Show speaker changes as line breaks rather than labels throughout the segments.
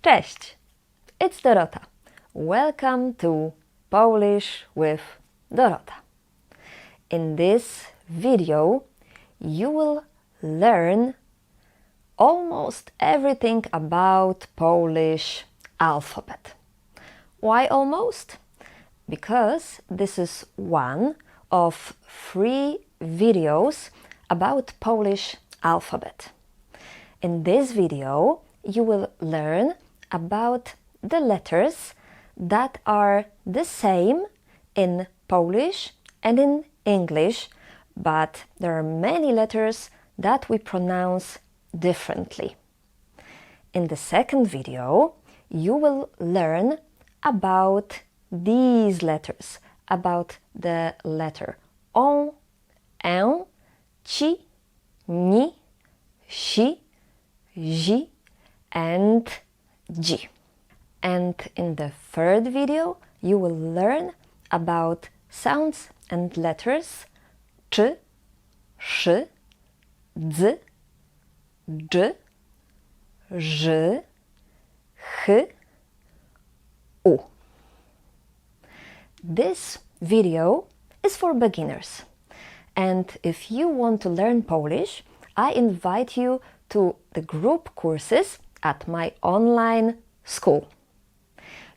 Cześć! It's Dorota. Welcome to Polish with Dorota. In this video, you will learn almost everything about Polish alphabet. Why almost? Because this is one of 3 videos about Polish alphabet. In this video, you will learn about the letters that are the same in Polish and in English, but there are many letters that we pronounce differently. In the second video, you will learn about these letters, about the letter on, en, ci, ni, si, ji, and G. And in the third video, you will learn about sounds and letters ch, sz, dz, dż, ż, ch, u. This video is for beginners. And if you want to learn Polish, I invite you to the group courses at my online school.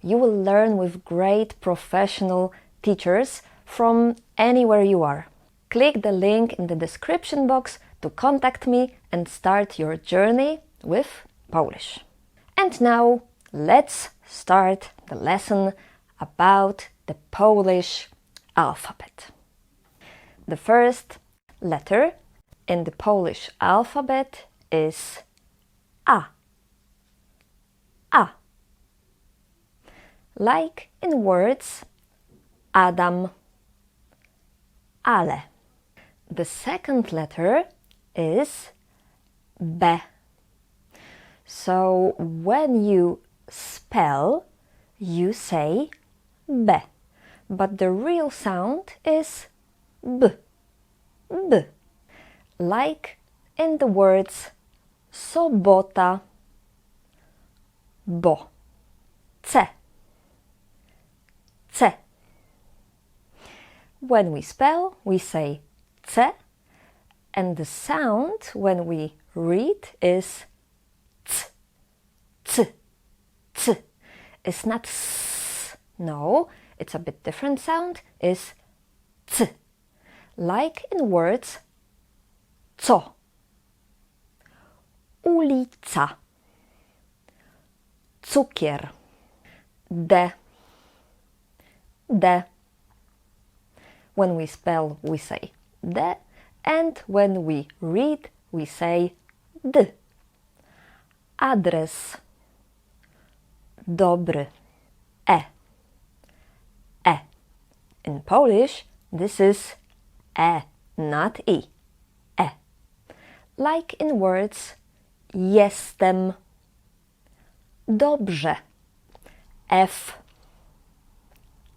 You will learn with great professional teachers from anywhere you are. Click the link in the description box to contact me and start your journey with Polish. And now let's start the lesson about the Polish alphabet. The first letter in the Polish alphabet is A. A. Like in words Adam, ale. The second letter is B. So when you spell, you say B, but the real sound is B. B. Like in the words sobota, bo, C. C. When we spell, we say C, and the sound when we read is C. C. C. It's not S. No, it's a bit different sound, is C. Like in words co, ulica, cukier, D. D. When we spell, we say D, and when we read, we say D. Adres, dobry, E. E. In Polish, this is E, not I. E. Like in words jestem, dobrze, F.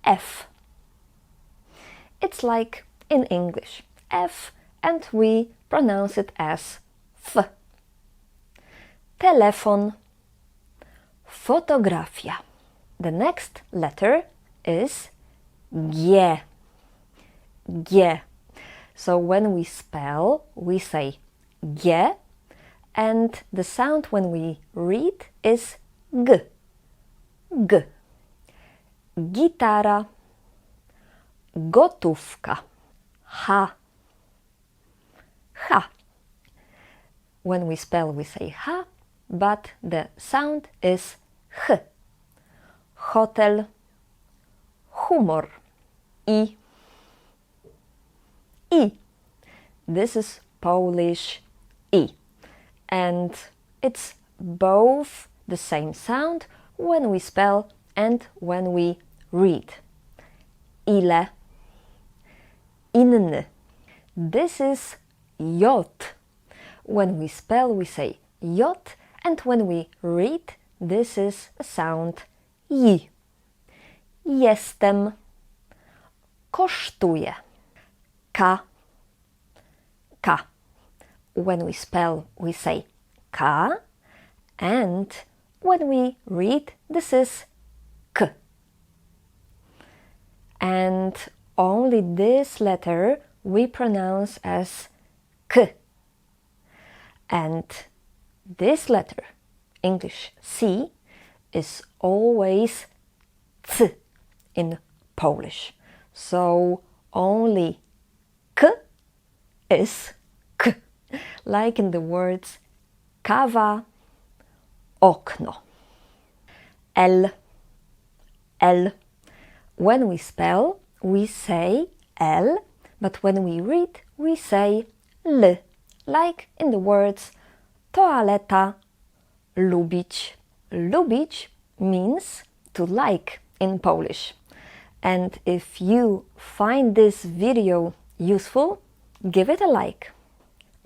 F. It's like in English, F, and we pronounce it as F. Telefon, fotografia. The next letter is G. G. So when we spell, we say G, and the sound when we read is G. G. Gitara, gotówka, H. H. When we spell, we say H, but the sound is H. Hotel, humor, I. I. This is Polish I, and it's both the same sound when we spell and when we read. Ile, inny. This is J. When we spell, we say J, and when we read, this is a sound J. Jestem, kosztuje. K. K. When we spell, we say K, and when we read, this is K. And only this letter we pronounce as K. And this letter, English C, is always C in Polish. So only K is K, like in the words kawa, okno. L, L. When we spell, we say L, but when we read, we say L, like in the words toaleta, lubić. Lubić means to like in Polish. And if you find this video useful, give it a like.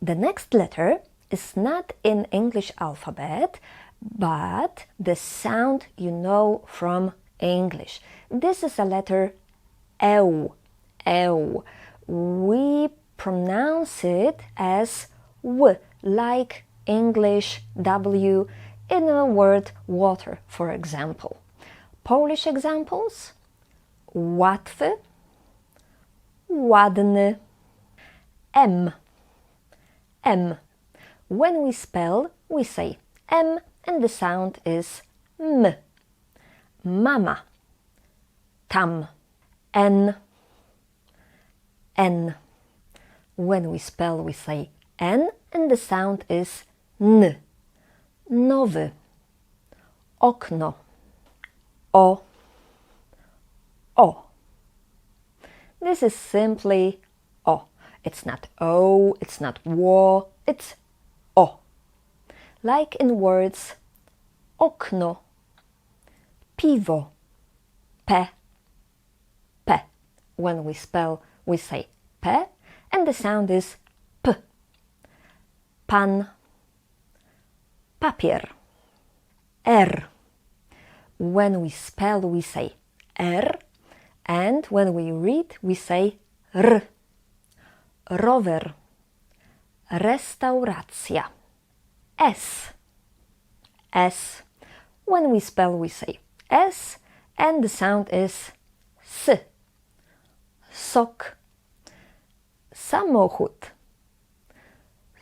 The next letter is not in English alphabet, but the sound you know from English. This is a letter eł, eł. We pronounce it as w, like English W in the word water, for example. Polish examples: łatwy, ładny. M, M. When we spell, we say M and the sound is M. Mama, tam. N, N. When we spell, we say N and the sound is N. Nowy, okno. O, O. This is simply O. It's not O, it's not wo, it's O. Like in words okno, piwo, P, P. When we spell, we say P and the sound is P. Pan, papier. R. When we spell, we say R, and when we read, we say R. Rower, restauracja. S, S. When we spell, we say S, and the sound is S. Sok, samochód.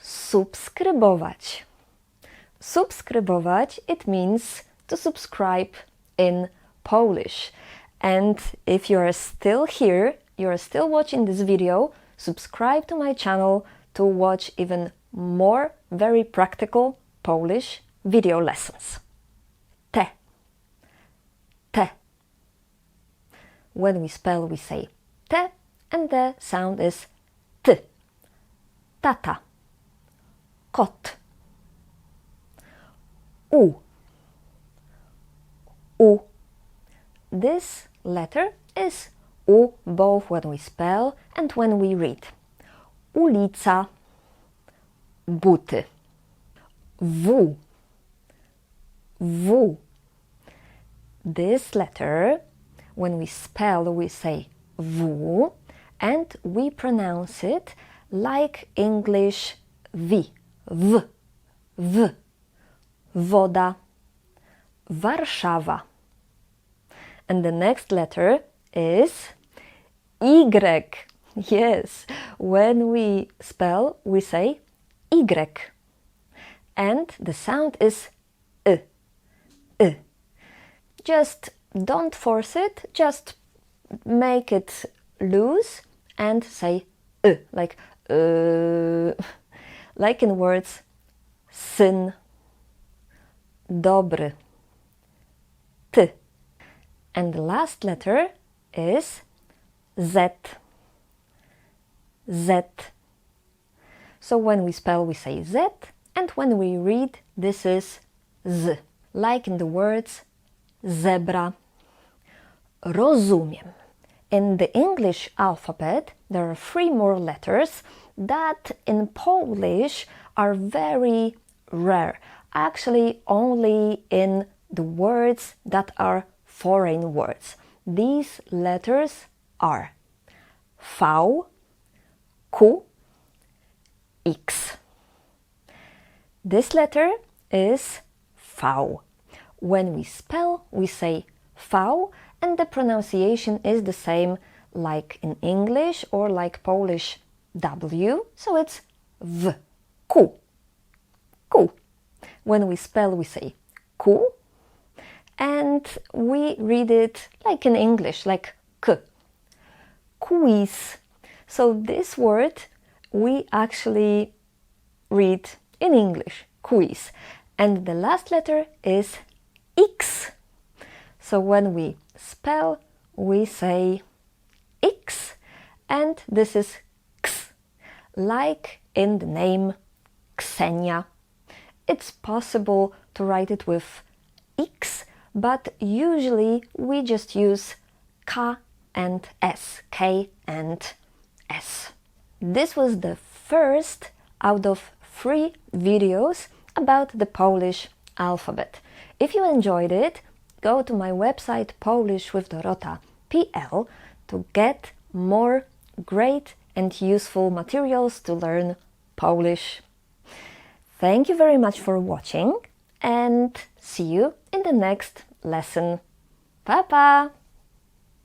Subskrybować. Subskrybować, it means to subscribe in Polish. And if you are still here, you are still watching this video, subscribe to my channel to watch even more very practical Polish video lessons. T, T. When we spell, we say T, and the sound is T. Tata, kot. U, U. This letter is U both when we spell and when we read. Ulica, buty. W, W. This letter, when we spell, we say W, and we pronounce it like English V, W, W. Woda, Warszawa. And the next letter is Y. Yes, when we spell, we say Y. And the sound is I. I. Just don't force it, just make it loose and say I, like in words syn, dobry, ty. And the last letter is Z, Z. So when we spell, we say Z, and when we read, this is Z, like in the words zebra. Rozumiem. In the English alphabet, there are 3 more letters that in Polish are very rare. Actually, only in the words that are foreign words. These letters are V, Q, X. This letter is V. when we spell, we say V, and the pronunciation is the same like in English or like Polish W, so it's V, ku, ku. When we spell, we say ku, and we read it like in English, like k, quiz. So this word we actually read in English, quiz, and the last letter is X. So when we spell, we say X, and this is X, like in the name Ksenia. It's possible to write it with X, but usually we just use K and S, K and S. This was the first out of 3 videos about the Polish alphabet. If you enjoyed it, go to my website polishwithdorota.pl to get more great and useful materials to learn Polish. Thank you very much for watching and see you in the next lesson. Pa pa!